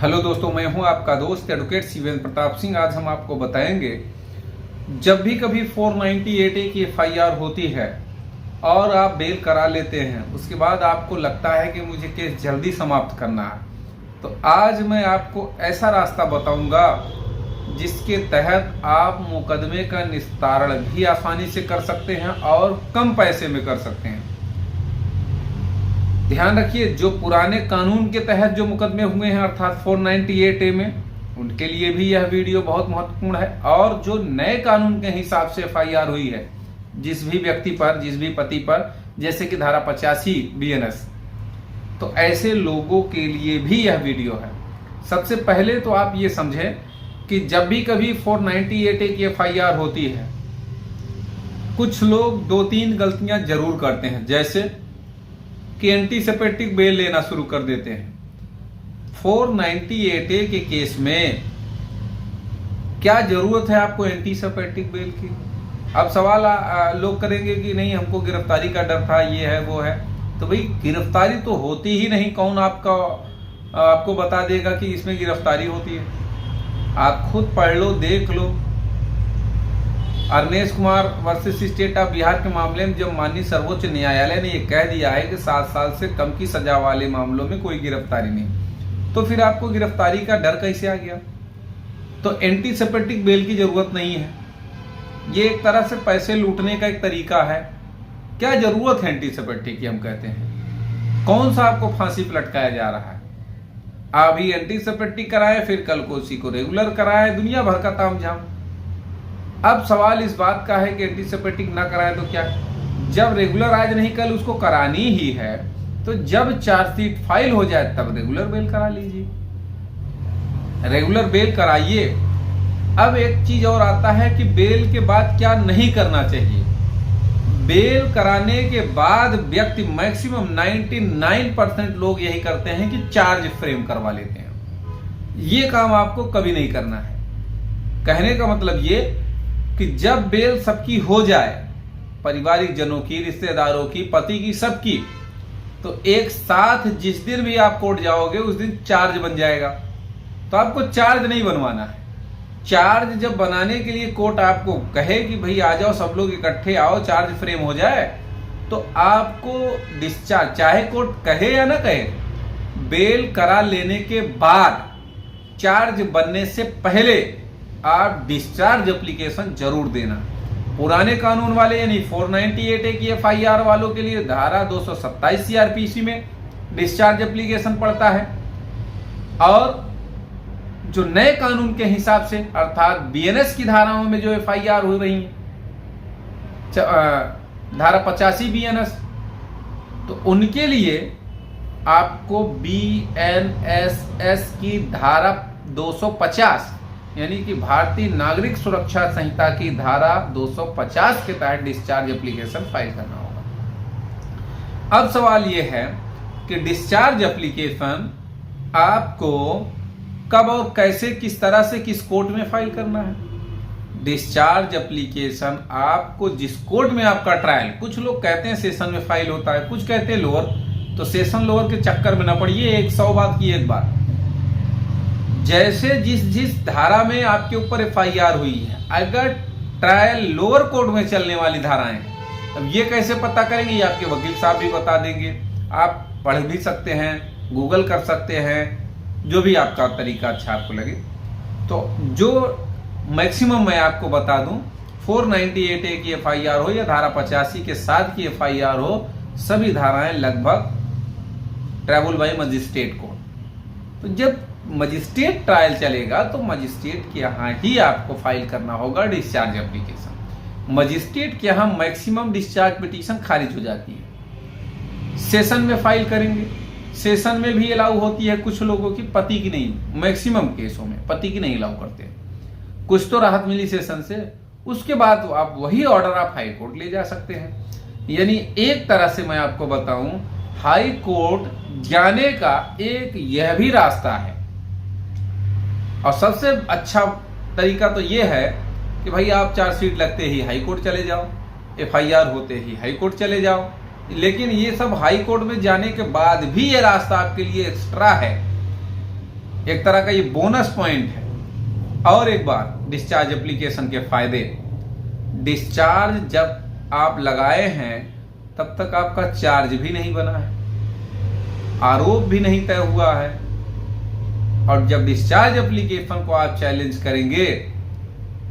Hello दोस्तों, मैं हूं आपका दोस्त एडवोकेट शिवेंद्र प्रताप सिंह। आज हम आपको बताएंगे, जब भी कभी 498A की FIR होती है और आप बेल करा लेते हैं, उसके बाद आपको लगता है कि मुझे केस जल्दी समाप्त करना है, तो आज मैं आपको ऐसा रास्ता बताऊंगा जिसके तहत आप मुकदमे का निस्तारण भी आसानी से कर सकते हैं और कम पैसे में कर सकते हैं। ध्यान रखिए, जो पुराने कानून के तहत जो मुकदमे हुए हैं अर्थात 498A में, उनके लिए भी यह वीडियो बहुत महत्वपूर्ण है। और जो नए कानून के हिसाब से FIR हुई है जिस भी व्यक्ति पर, जिस भी पति पर, जैसे कि धारा 85 BNS, तो ऐसे लोगों के लिए भी यह वीडियो है। सबसे पहले तो आप ये समझें कि जब भी कभी 498A की FIR होती है, कुछ लोग 2-3 गलतियां जरूर करते हैं, जैसे कि एंटीसेप्टिक बेल लेना शुरू कर देते हैं। 498A के केस में क्या जरूरत है आपको एंटीसेप्टिक बेल की? अब सवाल लोग करेंगे कि नहीं, हमको गिरफ्तारी का डर था, ये है वो है। तो भाई, गिरफ्तारी तो होती ही नहीं। कौन आपको बता देगा कि इसमें गिरफ्तारी होती है? आप खुद पढ़ लो, देख लो। Arnesh Kumar versus state of Bihar के मामले में जब माननीय सर्वोच्च न्यायालय ने यह कह दिया है कि 7 साल से कम की सजा वाले मामलों में कोई गिरफ्तारी नहीं, तो फिर आपको गिरफ्तारी का डर कैसे आ गया? तो एंटीसेप्टिक बेल की जरूरत नहीं है। ये एक तरह से पैसे लूटने का एक तरीका है। क्या जरूरत है एंटीसेप्टिक की? हम कहते हैं कौन सा आपको फांसी पर लटकाया जा रहा है? अभी एंटीसेप्टिक कराए, फिर कल को उसी को रेगुलर कराए, दुनिया भर का तामझाम। अब सवाल इस बात का है कि एंटीसेप्टिक ना कराए तो क्या? जब रेगुलर आज नहीं कल उसको करानी ही है, तो जब चार्जशीट फाइल हो जाए तब रेगुलर बेल करा लीजिए, रेगुलर बेल कराइए। अब एक चीज और आता है कि बेल के बाद क्या नहीं करना चाहिए। बेल कराने के बाद व्यक्ति, मैक्सिमम 99% लोग यही करते हैं कि चार्ज फ्रेम करवा लेते हैं। ये काम आपको कभी नहीं करना है। कहने का मतलब ये कि जब बेल सबकी हो जाए, पारिवारिक जनों की, रिश्तेदारों की, पति की, सबकी, तो एक साथ जिस दिन भी आप कोर्ट जाओगे उस दिन चार्ज बन जाएगा। तो आपको चार्ज नहीं बनवाना है। चार्ज जब बनाने के लिए कोर्ट आपको कहे कि भाई आ जाओ, सब लोग इकट्ठे आओ, चार्ज फ्रेम हो जाए, तो आपको डिस्चार्ज, चाहे कोर्ट कहे या ना कहे, बेल करा लेने के बाद चार्ज बनने से पहले आप डिस्चार्ज एप्लीकेशन जरूर देना। पुराने कानून वाले यानी 498A की FIR वालों के लिए धारा 227 CRPC में डिस्चार्ज एप्लीकेशन पड़ता है, और जो नए कानून के हिसाब से अर्थात BNS की धाराओं में जो FIR हो रही है, धारा 85 BNS, तो उनके लिए आपको BNSS की धारा 250 यानी कि भारतीय नागरिक सुरक्षा संहिता की धारा 250 के तहत डिस्चार्ज एप्लीकेशन फाइल करना होगा। अब सवाल यह है कि डिस्चार्ज एप्लीकेशन आपको कब और कैसे, किस तरह से, किस कोर्ट में फाइल करना है? डिस्चार्ज एप्लीकेशन आपको जिस कोर्ट में आपका ट्रायल, कुछ लोग कहते हैं सेशन में फाइल होता है, कुछ कहते हैं लोअर, तो सेशन लोअर के चक्कर में ना पड़िए। 100 बात की एक बात, जैसे जिस धारा में आपके ऊपर FIR हुई है, अगर ट्रायल लोअर कोर्ट में चलने वाली धाराएं, अब ये कैसे पता करेंगे? ये आपके वकील साहब भी बता देंगे। आप पढ़ भी सकते हैं, गूगल कर सकते हैं, जो भी आपका तरीका अच्छा आपको लगे। तो जो मैक्सिमम मैं आपको बता दूं, 498A की FIR हो या धारा 85 के साथ की FIR हो, सभी धाराएं लगभग ट्रैवल बाय मजिस्ट्रेट कोर्ट। तो जब मजिस्ट्रेट ट्रायल चलेगा तो मजिस्ट्रेट के यहाँ ही आपको फाइल करना होगा डिस्चार्ज एप्लीकेशन। मजिस्ट्रेट के यहाँ मैक्सिमम डिस्चार्ज पिटीशन खारिज हो जाती है। सेशन में फाइल करेंगे, सेशन में भी अलाउ होती है कुछ लोगों की, पति की नहीं। मैक्सिमम केसों में पति की नहीं अलाउ करते। कुछ तो राहत मिली सेशन से, उसके बाद आप वही ऑर्डर आप हाई कोर्ट ले जा सकते हैं। यानी एक तरह से मैं आपको बताऊं, हाई कोर्ट जाने का एक यह भी रास्ता है। और सबसे अच्छा तरीका तो यह है कि भाई आप चार्जशीट लगते ही हाई कोर्ट चले जाओ, FIR होते ही हाई कोर्ट चले जाओ। लेकिन ये सब हाई कोर्ट में जाने के बाद भी ये रास्ता आपके लिए एक्स्ट्रा है एक तरह का ये बोनस पॉइंट है। और एक बार डिस्चार्ज एप्लीकेशन के फायदे, डिस्चार्ज जब आप लगाए हैं तब तक आपका चार्ज भी नहीं बना है, आरोप भी नहीं तय हुआ है, और जब डिस्चार्ज एप्लीकेशन को आप चैलेंज करेंगे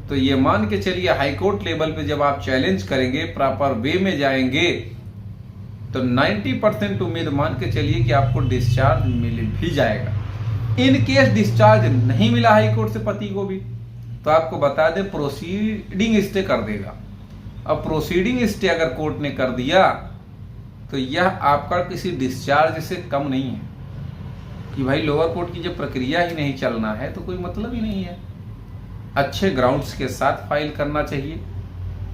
तो ये मान के चलिए हाई कोर्ट लेवल पे जब आप चैलेंज करेंगे, प्रॉपर वे में जाएंगे, तो 90% उम्मीद मान के चलिए कि आपको डिस्चार्ज मिल भी जाएगा। इन केस डिस्चार्ज नहीं मिला हाई कोर्ट से पति को भी, तो आपको बता दें प्रोसीडिंग स्टे कर देगा। अब प्रोसीडिंग स्टे अगर कोर्ट ने कर दिया तो यह आपका किसी डिस्चार्ज से कम नहीं है कि भाई लोअर कोर्ट की जब प्रक्रिया ही नहीं चलना है तो कोई मतलब ही नहीं है। अच्छे ग्राउंड्स के साथ फाइल करना चाहिए,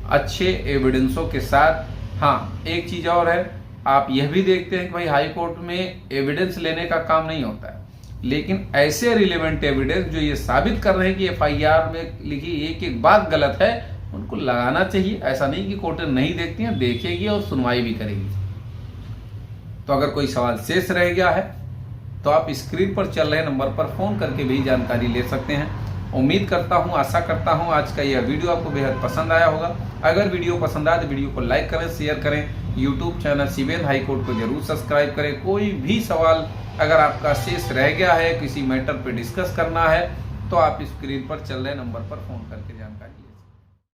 अच्छे एविडेंसों के साथ। हाँ, एक चीज और है, आप यह भी देखते हैं कि भाई हाई कोर्ट में एविडेंस लेने का काम नहीं होता है, लेकिन ऐसे रिलेवेंट एविडेंस जो ये साबित कर रहे हैं कि एफआईआर में लिखी एक एक बात गलत है, उनको लगाना चाहिए। ऐसा नहीं कि कोर्ट नहीं देखती है, देखेगी और सुनवाई भी करेगी। तो अगर कोई सवाल शेष रह गया है तो आप स्क्रीन पर चल रहे नंबर पर फोन करके भी जानकारी ले सकते हैं। उम्मीद करता हूं, आशा करता हूं आज का यह वीडियो आपको बेहद पसंद आया होगा। अगर वीडियो पसंद आए तो वीडियो को लाइक करें, शेयर करें। यूट्यूब चैनल सीवेद हाई कोर्ट को जरूर सब्सक्राइब करें। कोई भी सवाल अगर आपका शेष रह गया है, किसी मैटर पे डिस्कस करना है, तो आप स्क्रीन पर चल रहे नंबर पर फोन करके